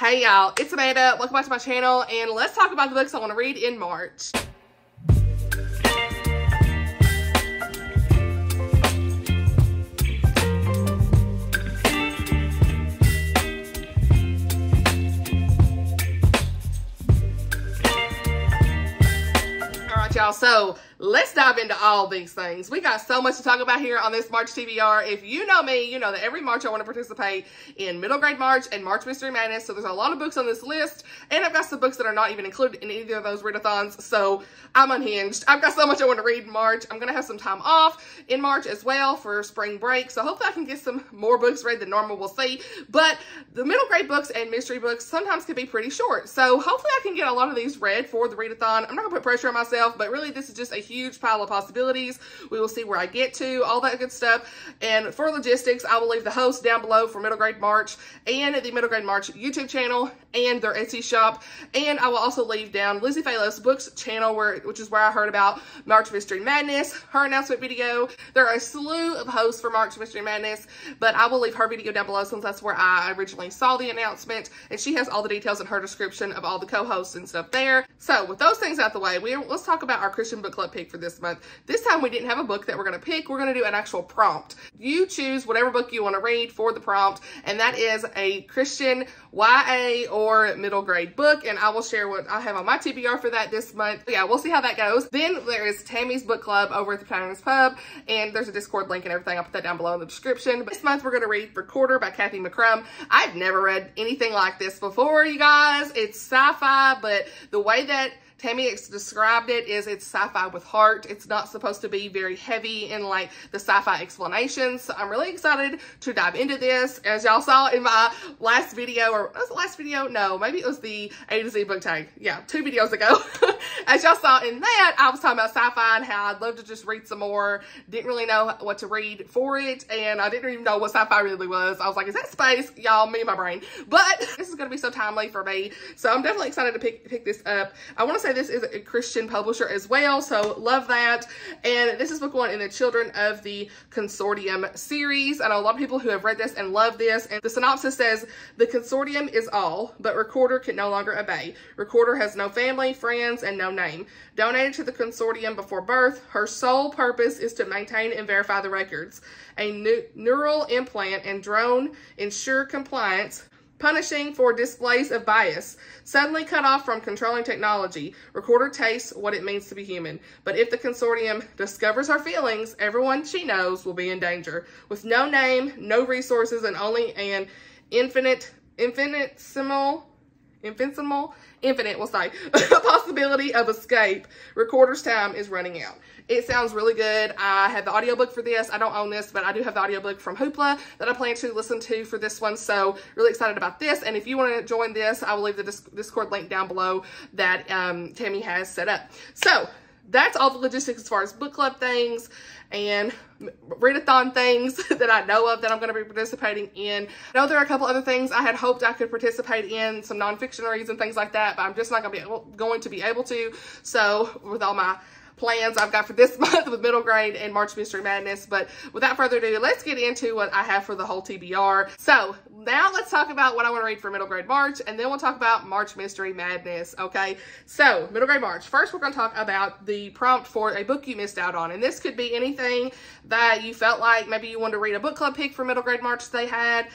Hey y'all, it's Amanda. Welcome back to my channel, and let's talk about the books I want to read in March. Y'all, so let's dive into all these things. We got so much to talk about here on this March TBR. If you know me, you know that every March I want to participate in Middle Grade March and March Mystery Madness. So there's a lot of books on this list, and I've got some books that are not even included in either of those readathons. So I'm unhinged. I've got so much I want to read in March. I'm gonna have some time off in March as well for spring break. So hopefully I can get some more books read than normal. We'll see. But the middle grade books and mystery books sometimes can be pretty short. So hopefully I can get a lot of these read for the readathon. I'm not gonna put pressure on myself, but really this is just a huge pile of possibilities. We will see where I get to, all that good stuff. And for logistics, I will leave the host down below for Middle Grade March and the Middle Grade March YouTube channel and their Etsy shop. And I will also leave down Lizzie Faye Books channel, which is where I heard about March Mystery Madness, her announcement video. There are a slew of hosts for March Mystery Madness, but I will leave her video down below since that's where I originally saw the announcement, and she has all the details in her description of all the co-hosts and stuff there. So with those things out the way, let's talk about our Christian book club pick for this month. This time we didn't have a book that we're going to pick. We're going to do an actual prompt. You choose whatever book you want to read for the prompt, and that is a Christian YA or middle grade book, and I will share what I have on my TBR for that this month. Yeah, we'll see how that goes. Then there is Tammy's book club over at the Protagonist Pub, and there's a Discord link and everything. I'll put that down below in the description. But this month we're going to read Recorder by Kathy McCrum. I've never read anything like this before, you guys. It's sci-fi, but the way that Tammy described it is it's sci-fi with heart. It's not supposed to be very heavy in like the sci-fi explanations. So I'm really excited to dive into this. As y'all saw in my last video, or was it the last video? No, maybe it was the A to Z book tag. Yeah, 2 videos ago. As y'all saw in that, I was talking about sci-fi and how I'd love to just read some more. Didn't really know what to read for it, and I didn't even know what sci-fi really was. I was like, is that space? Y'all, me and my brain. But this is going to be so timely for me. So I'm definitely excited to pick this up. I want to say this is a Christian publisher as well, so love that. And this is book 1 in the Children of the Consortium series. I know a lot of people who have read this and love this, and the synopsis says, the consortium is all, but Recorder can no longer obey. Recorder has no family, friends, and no name. Donated to the consortium before birth, her sole purpose is to maintain and verify the records. A neural implant and drone ensure compliance, punishing for displays of bias. Suddenly cut off from controlling technology, Recorder tastes what it means to be human. But if the consortium discovers her feelings, everyone she knows will be in danger. With no name, no resources, and only an infinite possibility of escape, Recorder's time is running out. It sounds really good. I have the audiobook for this. I don't own this, but I do have the audiobook from Hoopla that I plan to listen to for this one. So really excited about this. And if you want to join this, I will leave the Discord link down below that Tammy has set up. So that's all the logistics as far as book club things and readathon things that I know of that I'm going to be participating in. I know there are a couple other things I had hoped I could participate in, some nonfiction reads and things like that, but I'm just not going to be able to. So with all my plans I've got for this month with middle grade and March Mystery Madness. But without further ado, let's get into what I have for the whole TBR. So now let's talk about what I want to read for middle grade March, and then we'll talk about March Mystery Madness. Okay, so middle grade March. First, we're going to talk about the prompt for a book you missed out on, and this could be anything that you felt like maybe you wanted to read a book club pick for middle grade March they had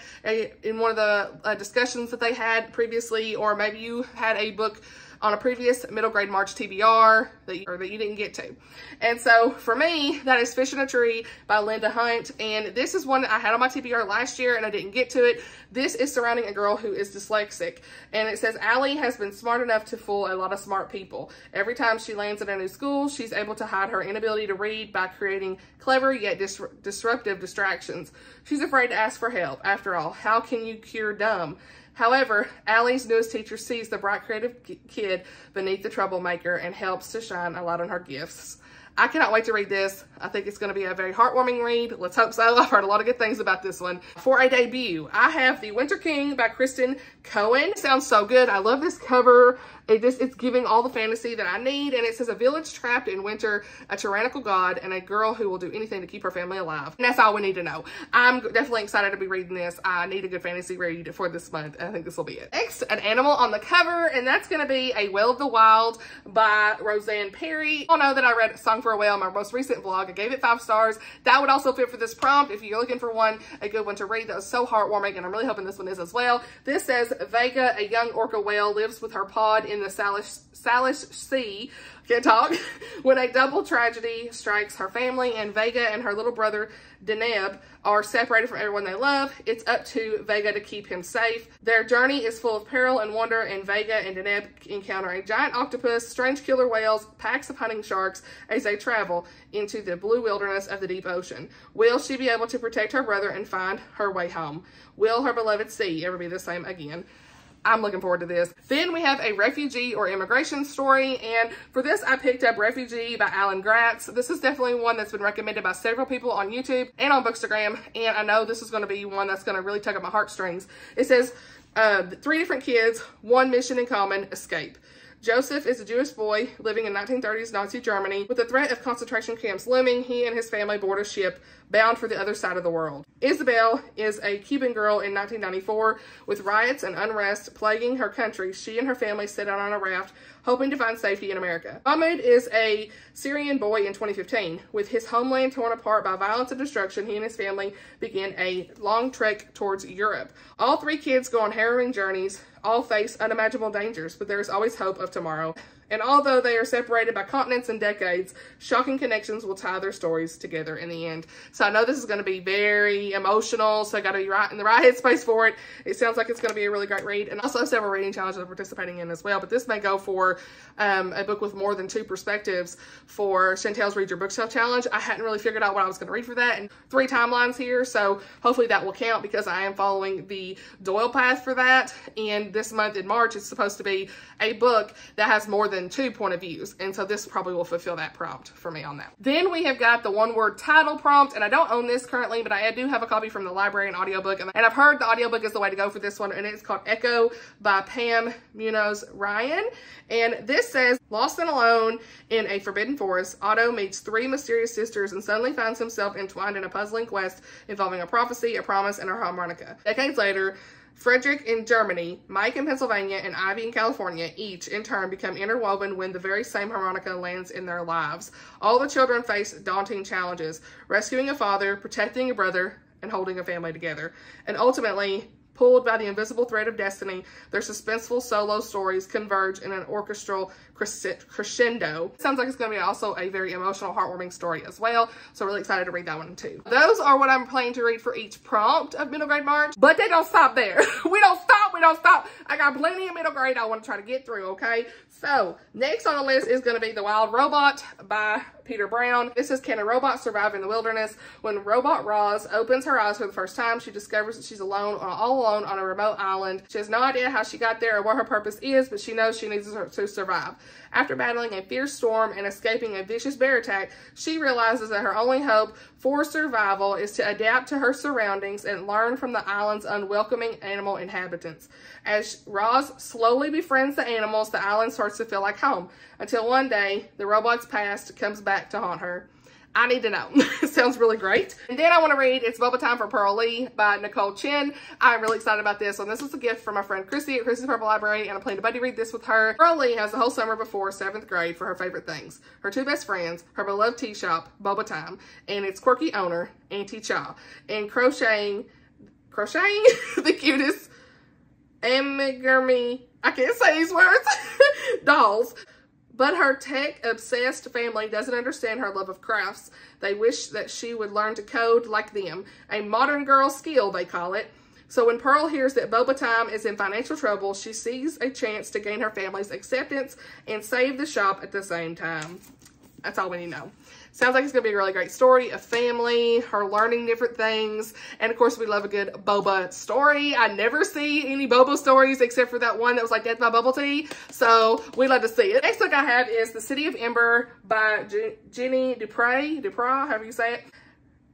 in one of the discussions that they had previously, or maybe you had a book on a previous middle grade March TBR that you didn't get to. And so for me, that is Fish in a Tree by Linda Hunt. And this is one that I had on my TBR last year and I didn't get to it. This is surrounding a girl who is dyslexic. And it says, Allie has been smart enough to fool a lot of smart people. Every time she lands in a new school, she's able to hide her inability to read by creating clever yet disruptive distractions. She's afraid to ask for help. After all, how can you cure dumb? However, Allie's newest teacher sees the bright, creative kid beneath the troublemaker and helps to shine a light on her gifts. I cannot wait to read this. I think it's going to be a very heartwarming read. Let's hope so. I've heard a lot of good things about this one. For a debut, I have The Winter King by Kristen Cohen. Sounds so good. I love this cover. It's giving all the fantasy that I need. And it says a village trapped in winter, a tyrannical god, and a girl who will do anything to keep her family alive. And that's all we need to know. I'm definitely excited to be reading this. I need a good fantasy read for this month. I think this will be it. Next, an animal on the cover, and that's going to be A Whale of the Wild by Roseanne Perry. I know that I read Song for a Whale in my most recent vlog. I gave it 5 stars. That would also fit for this prompt if you're looking for a good one to read. That was so heartwarming, and I'm really hoping this one is as well. This says, Vega, a young orca whale, lives with her pod in the Salish Sea. Can't talk. When a double tragedy strikes her family and Vega and her little brother Deneb are separated from everyone they love, it's up to Vega to keep him safe. Their journey is full of peril and wonder, and Vega and Deneb encounter a giant octopus, strange killer whales, packs of hunting sharks as they travel into the blue wilderness of the deep ocean. Will she be able to protect her brother and find her way home? Will her beloved sea ever be the same again? I'm looking forward to this. Then we have a refugee or immigration story, and for this I picked up Refugee by Alan Gratz. This is definitely one that's been recommended by several people on YouTube and on Bookstagram, and I know this is going to be one that's going to really tug at my heartstrings. It says 3 different kids, one mission in common: escape. Joseph is a Jewish boy living in 1930s Nazi Germany. With the threat of concentration camps looming, he and his family board a ship bound for the other side of the world. Isabel is a Cuban girl in 1994. With riots and unrest plaguing her country, she and her family set out on a raft, hoping to find safety in America. Mahmoud is a Syrian boy in 2015. With his homeland torn apart by violence and destruction, he and his family began a long trek towards Europe. All 3 kids go on harrowing journeys, all face unimaginable dangers, but there is always hope of tomorrow. And although they are separated by continents and decades, shocking connections will tie their stories together in the end. So I know this is going to be very emotional, so I got to be right in the right headspace for it. It sounds like it's going to be a really great read, and also several reading challenges I'm participating in as well. But this may go for a book with more than 2 perspectives for Chantel's Read Your Bookshelf Challenge. I hadn't really figured out what I was going to read for that, and 3 timelines here, so hopefully that will count because I am following the Doyle path for that. And this month in March, it's supposed to be a book that has more than 2 point of views, and so this probably will fulfill that prompt for me on that. Then we have got the one-word title prompt, and I don't own this currently, but I do have a copy from the library and audiobook, and I've heard the audiobook is the way to go for this one, and it's called Echo by Pam Munoz Ryan. And this says, lost and alone in a forbidden forest, Otto meets 3 mysterious sisters and suddenly finds himself entwined in a puzzling quest involving a prophecy, a promise, and a harmonica. Decades later, Frederick in Germany, Mike in Pennsylvania, and Ivy in California each, in turn, become interwoven when the very same harmonica lands in their lives. All the children face daunting challenges: rescuing a father, protecting a brother, and holding a family together. And ultimately, pulled by the invisible thread of destiny, their suspenseful solo stories converge in an orchestral crescendo. It sounds like it's going to be also a very emotional, heartwarming story as well. So really excited to read that one too. Those are what I'm planning to read for each prompt of middle grade March, but they don't stop there. We don't stop. I got plenty of middle grade I want to try to get through, okay? So next on the list is going to be The Wild Robot by Peter Brown. This is, can a robot survive in the wilderness? When robot Roz opens her eyes for the first time, she discovers that she's all alone on a remote island. She has no idea how she got there or what her purpose is, but she knows she needs to survive. After battling a fierce storm and escaping a vicious bear attack, she realizes that her only hope for survival is to adapt to her surroundings and learn from the island's unwelcoming animal inhabitants. As Roz slowly befriends the animals, the island starts to feel like home, until one day, the robot's past comes back to haunt her. I need to know. It sounds really great. And then I want to read It's Boba Time for Pearl Lee by Nicole Chin. I'm really excited about this one. This was a gift from my friend Chrissy at Chrissy's Purple Library, and I plan to buddy read this with her. Pearl Lee has the whole summer before 7th grade for her favorite things: her 2 best friends, her beloved tea shop, Boba Time, and its quirky owner, Auntie Cha, and crocheting the cutest amigurumi, I can't say these words, dolls. But her tech-obsessed family doesn't understand her love of crafts. They wish that she would learn to code like them. A modern girl skill, they call it. So when Pearl hears that Boba Time is in financial trouble, she sees a chance to gain her family's acceptance and save the shop at the same time. That's all we need to know. Sounds like it's going to be a really great story, a family, her learning different things, and of course we love a good boba story. I never see any boba stories except for that one that was like Death by Bubble Tea, so we love to see it. Next book I have is The City of Ember by Jenny Dupre, however you say it.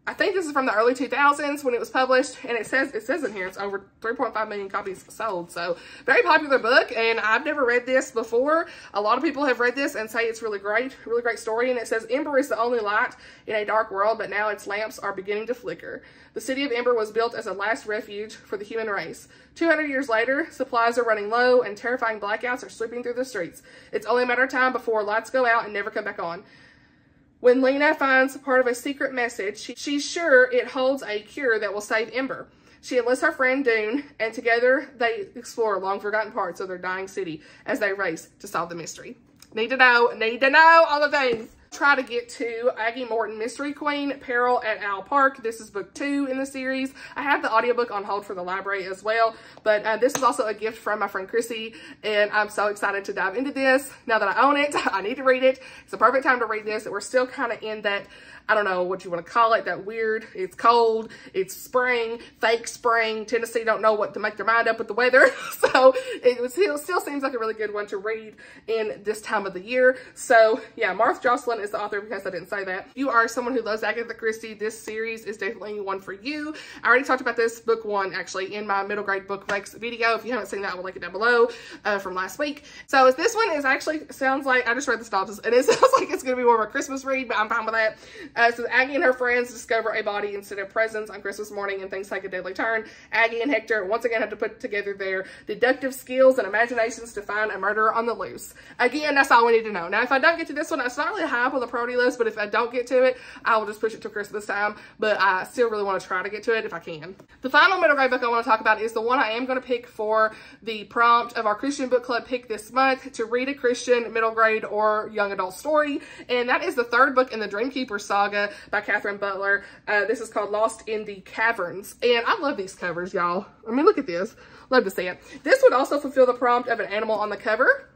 I think this is from the early 2000s when it was published, and it says in here it's over 3.5 million copies sold. So very popular book, and I've never read this before. A lot of people have read this and say it's really great story. And it says Ember is the only light in a dark world, but now its lamps are beginning to flicker. The city of Ember was built as a last refuge for the human race. 200 years later, supplies are running low and terrifying blackouts are sweeping through the streets. It's only a matter of time before lights go out and never come back on. When Lena finds part of a secret message, she's sure it holds a cure that will save Ember. She enlists her friend Dune, and together they explore long-forgotten parts of their dying city as they race to solve the mystery. Need to know all the things. Try to get to Aggie Morton Mystery Queen, Peril at Owl Park. This is book 2 in the series. I have the audiobook on hold for the library as well, but this is also a gift from my friend Chrissy, and I'm so excited to dive into this. Now that I own it, I need to read it. It's a perfect time to read this. We're still kind of in that, I don't know what you want to call it, that weird, it's cold, it's spring, fake spring. Tennessee don't know what to make their mind up with the weather. So it still seems like a really good one to read in this time of the year. So yeah, Martha Jocelyn is the author, because I didn't say that. If you are someone who loves Agatha Christie, this series is definitely one for you. I already talked about this book 1 actually in my middle grade book ranks video. If you haven't seen that, I will link it down below from last week. So this one is actually, sounds like, I just read the synopsis and it sounds like it's going to be more of a Christmas read, but I'm fine with that. So Aggie and her friends discover a body instead of presents on Christmas morning, and things take a deadly turn. Aggie and Hector once again have to put together their deductive skills and imaginations to find a murderer on the loose. Again, that's all we need to know. Now, if I don't get to this one, it's not really high up on the priority list, but if I don't get to it, I will just push it to Christmas time. But I still really want to try to get to it if I can. The final middle grade book I want to talk about is the one I am going to pick for the prompt of our Christian book club pick this month, to read a Christian middle grade or young adult story. And that is the 3rd book in the Dreamkeeper saga by Catherine Butler. This is called Lost in the Caverns. And I love these covers, y'all. I mean, look at this. Love to see it. This would also fulfill the prompt of an animal on the cover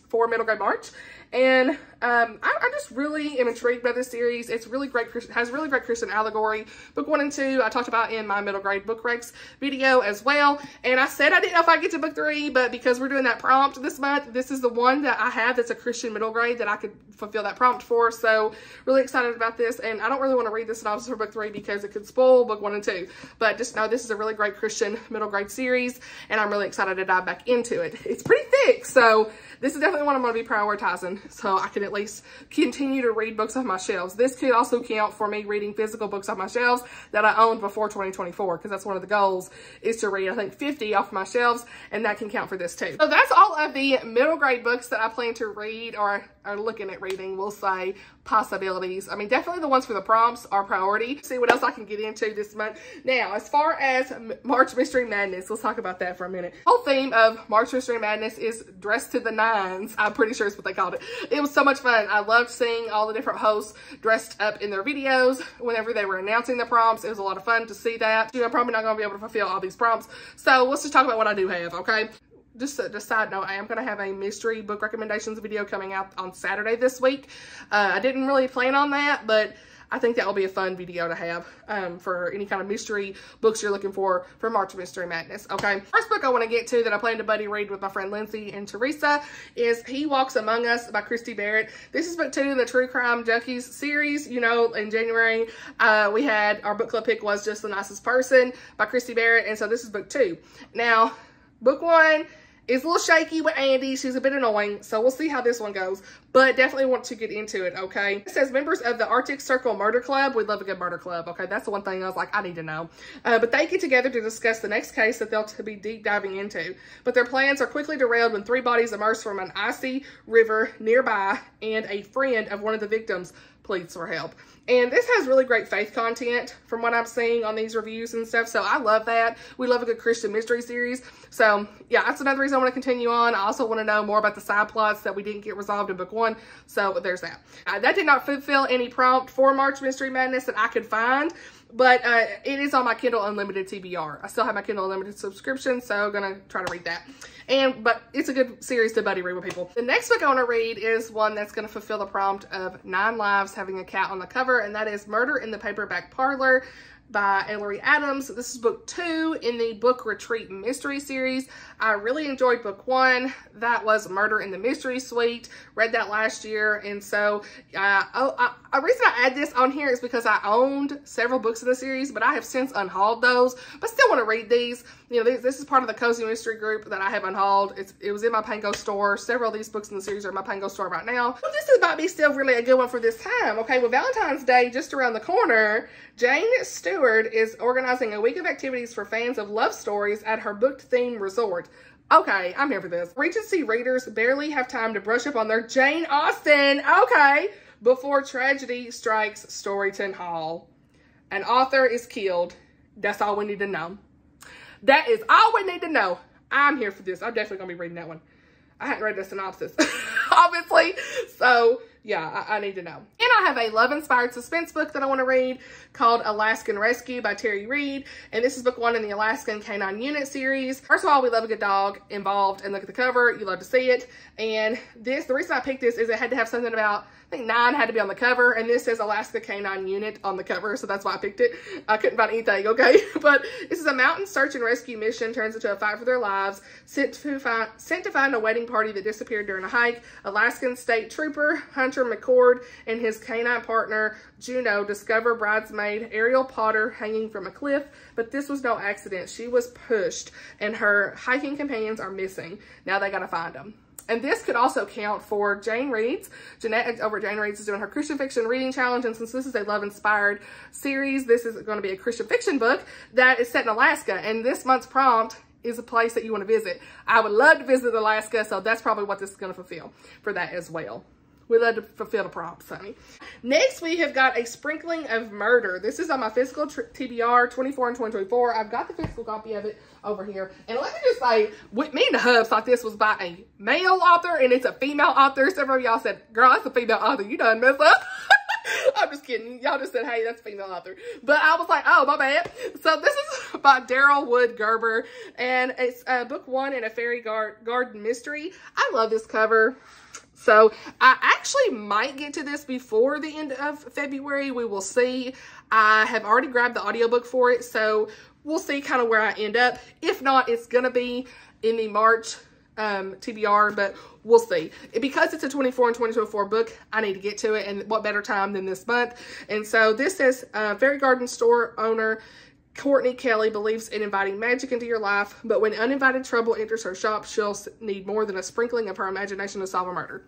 for middle grade March. And I just really am intrigued by this series. It's really great, has really great Christian allegory. Book 1 and 2 I talked about in my middle grade book recs video as well. And I said I didn't know if I'd get to book 3, but because we're doing that prompt this month, this is the one that I have that's a Christian middle grade that I could fulfill that prompt for. So really excited about this. And I don't really want to read this synopsis for book 3 because it could spoil book 1 and 2. But just know this is a really great Christian middle grade series, and I'm really excited to dive back into it. It's pretty thick, so this is definitely one I'm going to be prioritizing so I can at least continue to read books off my shelves. This could also count for me reading physical books off my shelves that I owned before 2024, because that's one of the goals, is to read, I think, 50 off my shelves, and that can count for this too. So that's all of the middle grade books that I plan to read or are looking at reading, we'll say, possibilities. I mean, definitely the ones for the prompts are priority. See what else I can get into this month. Now, as far as March Mystery Madness, let's talk about that for a minute. The whole theme of March Mystery Madness is dressed to the nines. I'm pretty sure it's what they called it. It was so much fun. I loved seeing all the different hosts dressed up in their videos whenever they were announcing the prompts. It was a lot of fun to see that. I'm probably not going to be able to fulfill all these prompts. So let's just talk about what I do have, okay? Just a side note, I am going to have a mystery book recommendations video coming out on Saturday this week. I didn't really plan on that, but I think that will be a fun video to have for any kind of mystery books you're looking for March Mystery Madness, okay? First book I want to get to that I plan to buddy read with my friend Lindsay and Teresa is He Walks Among Us by Christy Barrett. This is book 2 in the True Crime Junkies series. You know, in January, we had, our book club pick was Just the Nicest Person by Christy Barrett, and so this is book 2. Now, book 1 is a little shaky with Andy. She's a bit annoying, so we'll see how this one goes, but definitely want to get into it, okay? It says members of the Arctic Circle Murder Club. We'd love a good murder club, okay? That's the one thing I was like, I need to know. But they get together to discuss the next case that they'll be deep diving into. But their plans are quickly derailed when 3 bodies emerge from an icy river nearby, and a friend of one of the victims pleads for help. And this has really great faith content from what I'm seeing on these reviews and stuff. So I love that. We love a good Christian mystery series. So yeah, that's another reason I want to continue on. I also want to know more about the side plots that we didn't get resolved in book 1. So there's that. That did not fulfill any prompt for March Mystery Madness that I could find. But it is on my Kindle Unlimited TBR. I still have my Kindle Unlimited subscription, so I'm going to try to read that. But it's a good series to buddy read with people. The next book I want to read is one that's going to fulfill the prompt of 9 lives having a cat on the cover, and that is Murder in the Paperback Parlor by Ellery Adams. This is book 2 in the Book Retreat Mystery Series. I really enjoyed book 1. That was Murder in the Mystery Suite. Read that last year. And so, a reason I add this on here is because I owned several books in the series, but I have since unhauled those, but still want to read these. You know, this is part of the Cozy Mystery group that I have unhauled. It was in my Pango store. Several of these books in the series are in my Pango store right now. But this might be still really a good one for this time. Okay, well, Valentine's Day just around the corner, Jane Stewart is organizing a week of activities for fans of love stories at her booked theme resort. Okay, I'm here for this. Regency readers barely have time to brush up on their Jane Austen, okay, before tragedy strikes Storyton Hall. An author is killed. That's all we need to know. That is all we need to know. I'm here for this. I'm definitely going to be reading that one. I hadn't read the synopsis, obviously. So, yeah, I need to know. And I have a love-inspired suspense book that I want to read called Alaskan Rescue by Terry Reid. And this is book 1 in the Alaskan Canine Unit series. First of all, we love a good dog involved. And look at the cover. You love to see it. And the reason I picked this is it had to have something about, I think 9 had to be on the cover, and this says Alaska Canine Unit on the cover, so that's why I picked it. I couldn't find anything, okay? But this is a mountain search and rescue mission turns into a fight for their lives, sent to find a wedding party that disappeared during a hike. Alaskan State Trooper Hunter McCord and his canine partner Juno discover bridesmaid Ariel Potter hanging from a cliff, but this was no accident. She was pushed, and her hiking companions are missing. Now they gotta find them. And this could also count for Jane Reads. Jeanette over at Jane Reads is doing her Christian fiction reading challenge. And since this is a love-inspired series, this is going to be a Christian fiction book that is set in Alaska. And this month's prompt is a place that you want to visit. I would love to visit Alaska, so that's probably what this is going to fulfill for that as well. We love to fulfill the prompts, honey. Next, we have got A Sprinkling of Murder. This is on my physical TBR 24 and 2024. I've got the physical copy of it over here. And let me just say, me and the hubs thought this was by a male author and it's a female author. Several of y'all said, girl, that's a female author. You done messed up. I'm just kidding. Y'all just said, hey, that's a female author. But I was like, oh, my bad. So this is by Daryl Wood Gerber. And it's book 1 in a fairy garden mystery. I love this cover. So I actually might get to this before the end of February. We will see. I have already grabbed the audiobook for it, so we'll see kind of where I end up. If not, it's going to be in the March TBR, but we'll see. Because it's a 24 and 2024 book, I need to get to it, and what better time than this month. And so this says, Fairy Garden store owner Courtney Kelly believes in inviting magic into your life, but when uninvited trouble enters her shop, she'll need more than a sprinkling of her imagination to solve a murder.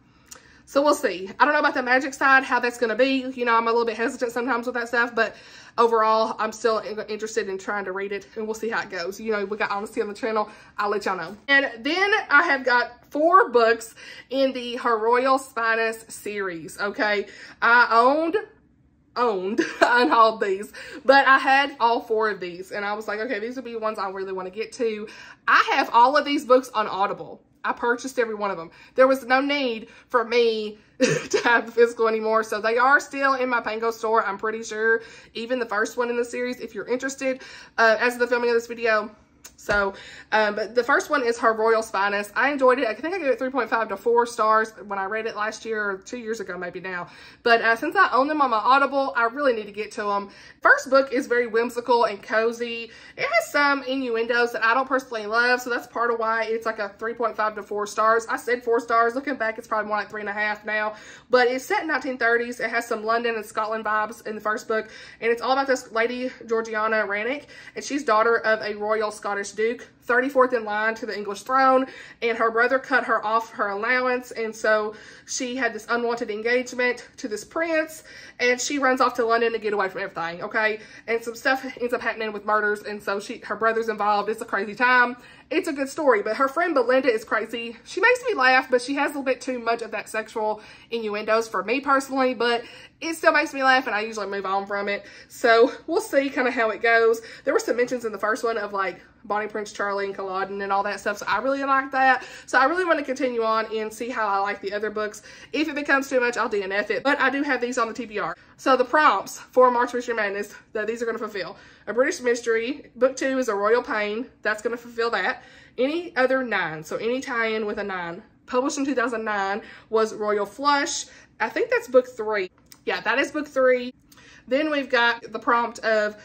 So we'll see. I don't know about the magic side, how that's going to be. You know, I'm a little bit hesitant sometimes with that stuff, but overall, I'm still interested in trying to read it, and we'll see how it goes. You know, we got honesty on the channel. I'll let y'all know. And then I have got 4 books in the Her Royal Spinus series, okay? I unhauled these, but I had all 4 of these, and I was like, okay, these would be ones I really want to get to. I have all of these books on Audible. I purchased every one of them. There was no need for me to have the physical anymore, so they are still in my Pango store, I'm pretty sure. Even the first one in the series, if you're interested, as of the filming of this video. So, but the first one is Her Royal Spinus. I enjoyed it. I think I gave it 3.5 to 4 stars when I read it last year, or 2 years ago maybe now. But since I own them on my Audible, I really need to get to them. First book is very whimsical and cozy. It has some innuendos that I don't personally love, so that's part of why it's like a 3.5 to 4 stars. I said 4 stars. Looking back, it's probably more like 3.5 now. But it's set in 1930s. It has some London and Scotland vibes in the first book. And it's all about this lady, Georgiana Rannoch, and she's daughter of a royal Scottish Duke, 34th in line to the English throne, and her brother cut her off her allowance, and so she had this unwanted engagement to this prince, and she runs off to London to get away from everything, okay? And some stuff ends up happening with murders, and so her brother's involved. It's a crazy time. It's a good story, but her friend Belinda is crazy. She makes me laugh, but she has a little bit too much of that sexual innuendos for me personally, but it still makes me laugh, and I usually move on from it. So we'll see kind of how it goes. There were some mentions in the first one of like Bonnie Prince Charlie and Culloden and all that stuff, so I really like that. So I really want to continue on and see how I like the other books. If it becomes too much, I'll DNF it, but I do have these on the TBR. So the prompts for March Mystery Madness that these are going to fulfill: A British Mystery. Book 2 is A Royal Pain. That's going to fulfill that. Any other 9, so any tie-in with a 9. Published in 2009 was Royal Flush. I think that's book 3. Yeah, that is book 3. Then we've got the prompt of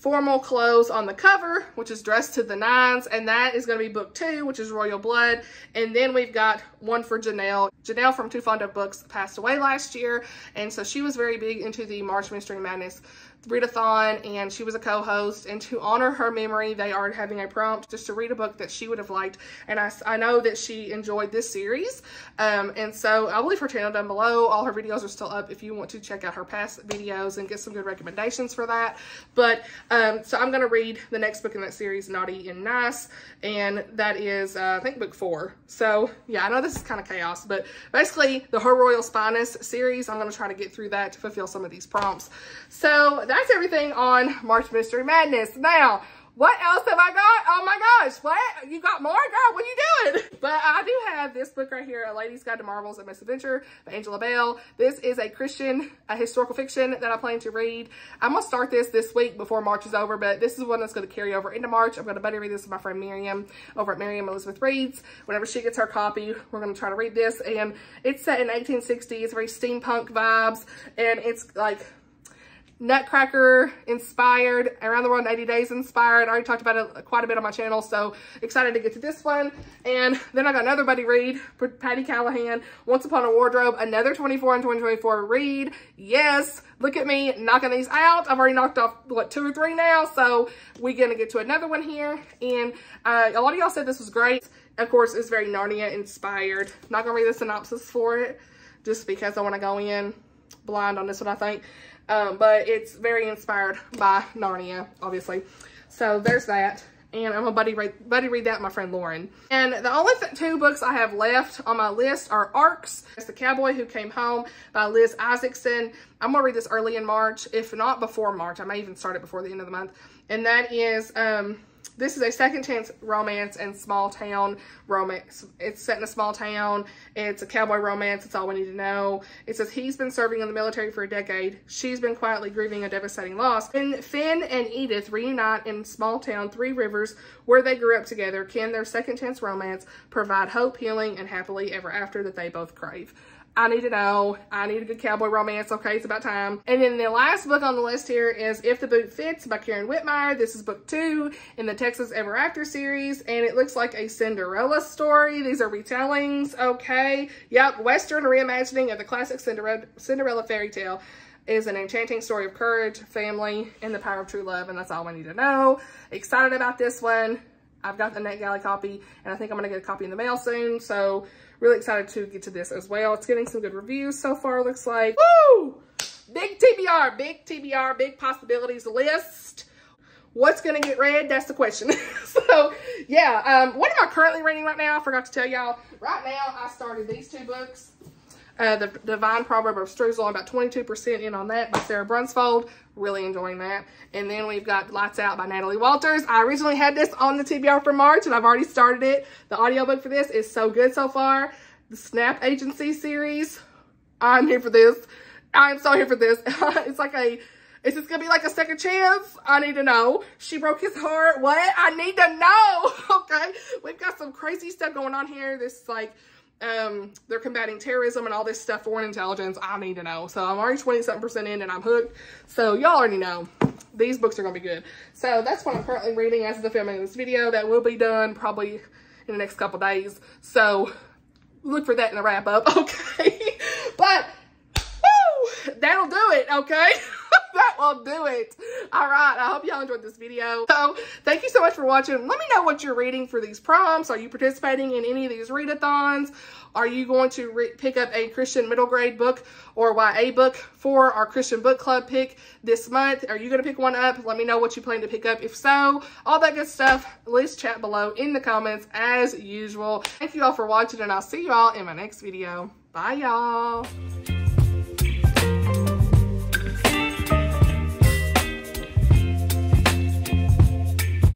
Formal Clothes on the cover, which is Dressed to the Nines, and that is going to be book 2, which is Royal Blood. And then we've got one for Janelle. Janelle from Too Fond of Books passed away last year, and so she was very big into the March Mystery Madness readathon, and she was a co-host, and to honor her memory, they are having a prompt just to read a book that she would have liked, and I know that she enjoyed this series, and so I'll leave her channel down below. All her videos are still up if you want to check out her past videos and get some good recommendations for that. But so I'm going to read the next book in that series, Naughty and Nice, and that is I think book 4. So yeah, I know this is kind of chaos, but basically the Her Royal Spyness series, I'm going to try to get through that to fulfill some of these prompts. So that's everything on March Mystery Madness. Now, what else have I got? Oh my gosh, what? You got more? Girl, what are you doing? But I do have this book right here, A Lady's Guide to Marvels and Misadventure by Angela Bell. This is a Christian historical fiction that I plan to read. I'm going to start this week before March is over, but this is one that's going to carry over into March. I'm going to buddy read this with my friend Miriam over at Miriam Elizabeth Reads. Whenever she gets her copy, we're going to try to read this. And it's set in 1860. It's very steampunk vibes, and it's like Nutcracker inspired, Around the World in 80 Days inspired. I already talked about it quite a bit on my channel, so excited to get to this one. And then I got another buddy read for Patty Callahan, Once Upon a Wardrobe, another 24 and 2024 read. Yes, look at me knocking these out. I've already knocked off, what, 2 or 3 now, so we're gonna get to another one here. And a lot of y'all said this was great. Of course, it's very Narnia inspired. Not gonna read the synopsis for it, just because I wanna go in blind on this one, I think. But it's very inspired by Narnia, obviously. So there's that. And I'm a buddy read that with my friend Lauren. And the only 2 books I have left on my list are Arcs. It's The Cowboy Who Came Home by Liz Isaacson. I'm going to read this early in March, if not before March. I may even start it before the end of the month. And that is, this is a second chance romance and small town romance. It's set in a small town. It's a cowboy romance. It's all we need to know. It says he's been serving in the military for a decade. She's been quietly grieving a devastating loss. When Finn and Edith reunite in small town Three Rivers, where they grew up together, can their second chance romance provide hope, healing, and happily ever after that they both crave? I need to know. I need a good cowboy romance. Okay, it's about time. And then the last book on the list here is If the Boot Fits by Karen Whitmire. This is book 2 in the Texas Ever After series, and it looks like a Cinderella story. These are retellings. Okay. Yep. Western reimagining of the classic Cinderella fairy tale is an enchanting story of courage, family, and the power of true love, and that's all I need to know. Excited about this one. I've got the NetGalley copy, and I think I'm going to get a copy in the mail soon, so really excited to get to this as well. It's getting some good reviews so far, looks like. Woo! Big TBR, big possibilities list. What's going to get read? That's the question. So, yeah, what am I currently reading right now? I forgot to tell y'all. Right now, I started these 2 books. The Divine Proverb of Streusel. I'm about 22% in on that by Sarah Brunsfold. Really enjoying that. And then we've got Lights Out by Natalie Walters. I originally had this on the TBR for March, and I've already started it. The audiobook for this is so good so far. The Snap Agency series. I'm here for this. I'm so here for this. Is this gonna be like a second chance? I need to know. She broke his heart. What? I need to know. Okay. We've got some crazy stuff going on here. This like, they're combating terrorism and all this stuff, foreign intelligence. I need to know. So I'm already 20-something% in and I'm hooked. So y'all already know. These books are going to be good. So that's what I'm currently reading as of the filming of this video. That will be done probably in the next couple days. So look for that in the wrap up. Okay. But, woo, that'll do it. Okay. That will do it. All right. I hope y'all enjoyed this video. So thank you so much for watching. Let me know what you're reading for these prompts. Are you participating in any of these readathons? Are you going to pick up a Christian middle grade book or YA book for our Christian book club pick this month? Are you going to pick one up? Let me know what you plan to pick up. If so, all that good stuff, let's chat below in the comments as usual. Thank you all for watching, and I'll see you all in my next video. Bye, y'all.